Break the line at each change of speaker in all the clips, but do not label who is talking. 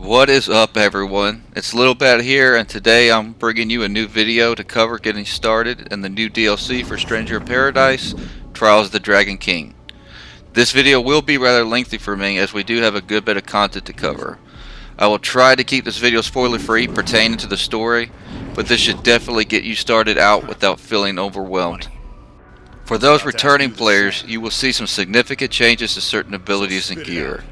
What is up, everyone? It's Little Bat here, and today I'm bringing you a new video to cover getting started in the new DLC for Stranger in Paradise, Trials of the Dragon King. This video will be rather lengthy for me as we do have a good bit of content to cover. I will try to keep this video spoiler free pertaining to the story, but this should definitely get you started out without feeling overwhelmed. For those returning players, you will see some significant changes to certain abilities and gear.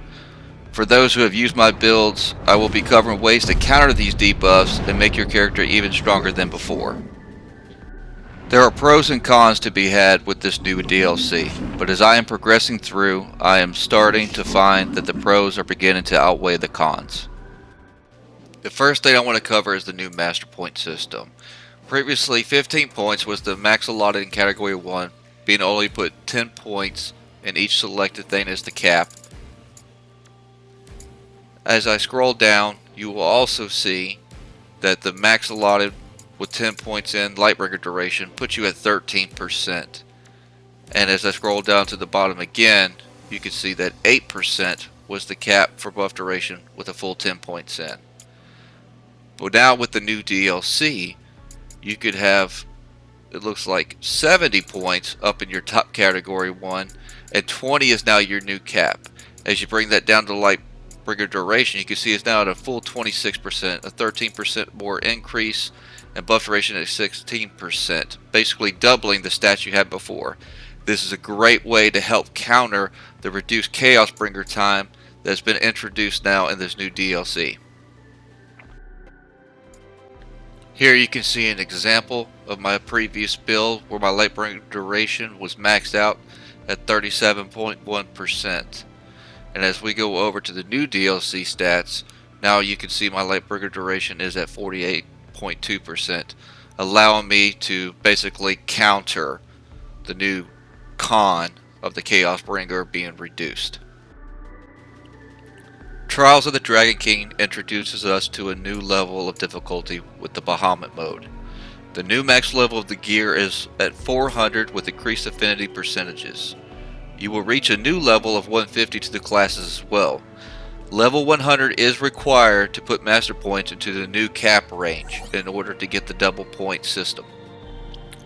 For those who have used my builds, I will be covering ways to counter these debuffs and make your character even stronger than before. There are pros and cons to be had with this new DLC, but as I am progressing through, I am starting to find that the pros are beginning to outweigh the cons. The first thing I want to cover is the new Master Point system. Previously, 15 points was the max allotted in Category 1, being only put 10 points in each selected thing as the cap. As I scroll down, you will also see that the max allotted with 10 points in Lightbring Duration puts you at 13%. And as I scroll down to the bottom again, you can see that 8% was the cap for buff duration with a full 10 points in. But now with the new DLC, you could have, it looks like 70 points up in your top Category 1, and 20 is now your new cap. As you bring that down to Lightbring Duration, you can see it's now at a full 26%, a 13% more increase, and buff duration at 16%, basically doubling the stats you had before. This is a great way to help counter the reduced Chaos Bringer time that's been introduced now in this new DLC. Here you can see an example of my previous build where my Lightbring Duration was maxed out at 37.1%. And as we go over to the new DLC stats, now you can see my Lightbring Duration is at 48.2%, allowing me to basically counter the new con of the Chaos Bringer being reduced. Trials of the Dragon King introduces us to a new level of difficulty with the Bahamut Mode. The new max level of the gear is at 400 with increased affinity percentages. You will reach a new level of 150 to the classes as well. Level 100 is required to put master points into the new cap range in order to get the double point system.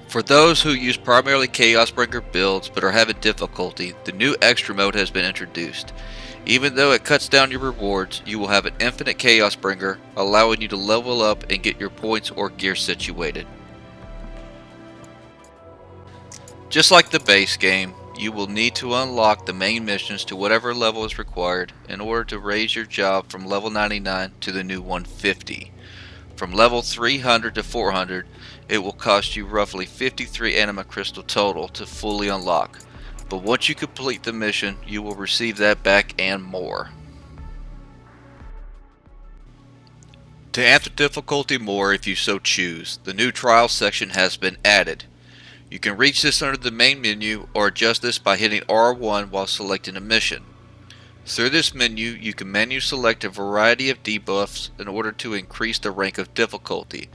For those who use primarily Chaos Bringer builds but are having difficulty, the new extra mode has been introduced. Even though it cuts down your rewards, you will have an infinite Chaos Bringer, allowing you to level up and get your points or gear situated. Just like the base game, you will need to unlock the main missions to whatever level is required in order to raise your job from level 99 to the new 150. From level 300 to 400, it will cost you roughly 53 anima crystal total to fully unlock. But once you complete the mission, you will receive that back and more. To amp the difficulty more if you so choose, the new trial section has been added. You can reach this under the main menu or adjust this by hitting R1 while selecting a mission. Through this menu, you can menu select a variety of debuffs in order to increase the rank of difficulty.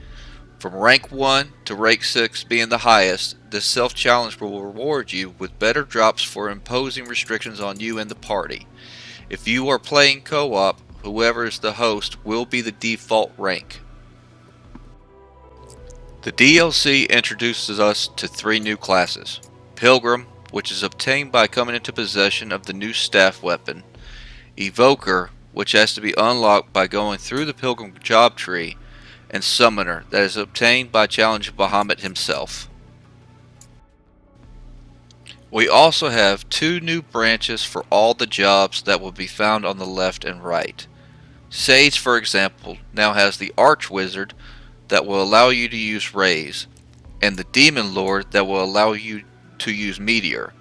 From rank 1 to rank 6 being the highest, this self-challenge will reward you with better drops for imposing restrictions on you and the party. If you are playing co-op, whoever is the host will be the default rank. The DLC introduces us to 3 new classes. Pilgrim, which is obtained by coming into possession of the new staff weapon. Evoker, which has to be unlocked by going through the Pilgrim job tree. And Summoner, that is obtained by challenging Bahamut himself. We also have 2 new branches for all the jobs that will be found on the left and right. Sage, for example, now has the Arch Wizard that will allow you to use Raise, and the Demon Lord that will allow you to use Meteor.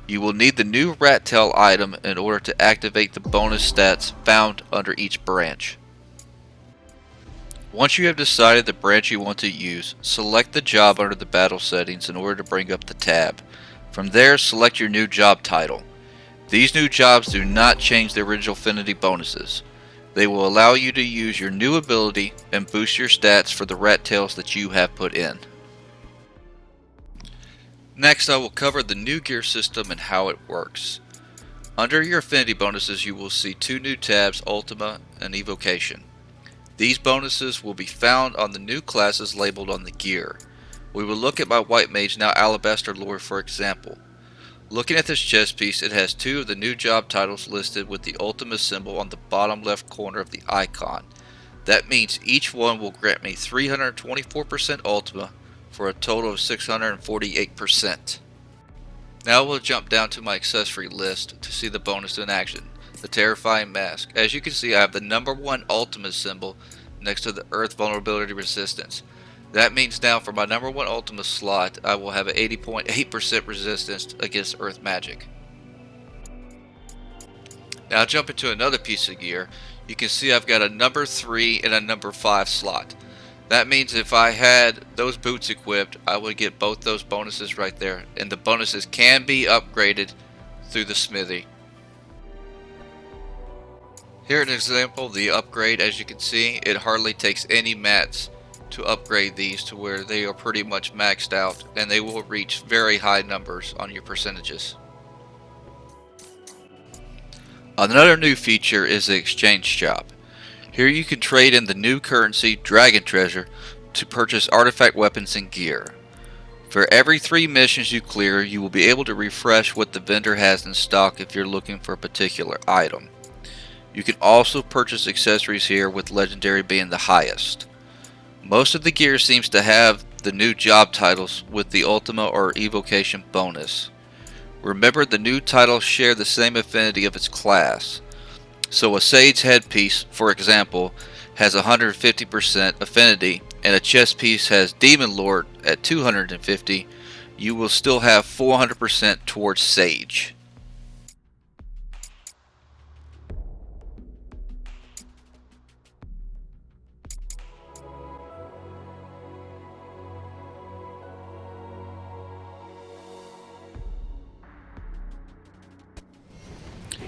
You will need the new Rat Tail item in order to activate the bonus stats found under each branch. Once you have decided the branch you want to use, select the job under the battle settings in order to bring up the tab. From there, select your new job title. These new jobs do not change the original Affinity Bonuses. They will allow you to use your new ability and boost your stats for the rat tails that you have put in. Next, I will cover the new gear system and how it works. Under your Affinity Bonuses, you will see two new tabs, Ultima and Evocation. These bonuses will be found on the new classes labeled on the gear. We will look at my White Mage, now Alabaster Lord, for example. Looking at this chest piece, it has two of the new job titles listed with the Ultima symbol on the bottom left corner of the icon. That means each one will grant me 324% Ultima for a total of 648%. Now we'll jump down to my accessory list to see the bonus in action, the Terrifying Mask. As you can see, I have the number 1 Ultima symbol next to the Earth Vulnerability Resistance. That means now for my number 1 Ultima slot, I will have an 80.8% resistance against Earth Magic. Now I'll jump into another piece of gear. You can see I've got a number 3 and a number 5 slot. That means if I had those boots equipped, I would get both those bonuses right there. And the bonuses can be upgraded through the smithy. Here an example of the upgrade. As you can see, it hardly takes any mats to upgrade these to where they are pretty much maxed out, and they will reach very high numbers on your percentages. Another new feature is the exchange shop. Here you can trade in the new currency Dragon Treasure to purchase artifact weapons and gear. For every 3 missions you clear, you will be able to refresh what the vendor has in stock if you're looking for a particular item. You can also purchase accessories here, with legendary being the highest. Most of the gear seems to have the new job titles with the Ultima or Evocation bonus. Remember, the new titles share the same affinity of its class. So a Sage headpiece, for example, has 150% affinity, and a chest piece has Demon Lord at 250, you will still have 400% towards Sage.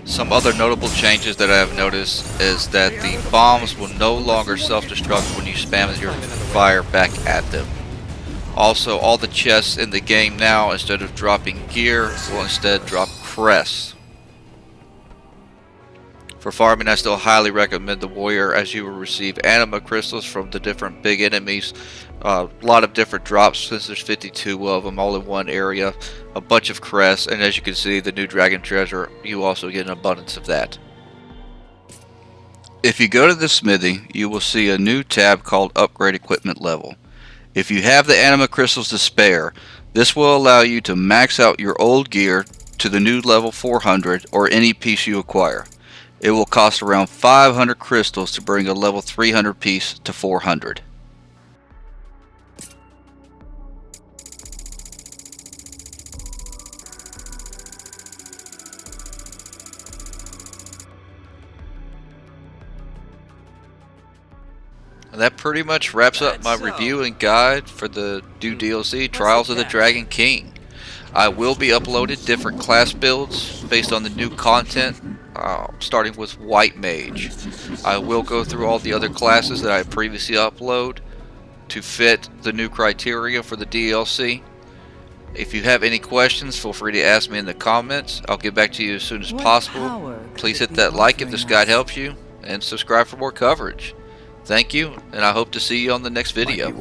Some other notable changes that I have noticed is that the bombs will no longer self-destruct when you spam your fire back at them. Also, all the chests in the game now, instead of dropping gear, will instead drop crests. For farming, I still highly recommend the warrior, as you will receive anima crystals from the different big enemies. A lot of different drops, since there's 52 of them all in one area, a bunch of crests, and as you can see, the new dragon treasure, you also get an abundance of that. If you go to the smithy, you will see a new tab called Upgrade Equipment Level. If you have the anima crystals to spare, this will allow you to max out your old gear to the new level 400 or any piece you acquire. It will cost around 500 crystals to bring a level 300 piece to 400. And that pretty much wraps up my review and guide for the new DLC, Trials of the Dragon King. I will be uploading different class builds based on the new content, starting with White Mage. I will go through all the other classes that I previously uploaded to fit the new criteria for the DLC. If you have any questions, feel free to ask me in the comments. I'll get back to you as soon as possible. Please hit that like if this guide helps you, and subscribe for more coverage. Thank you, and I hope to see you on the next video.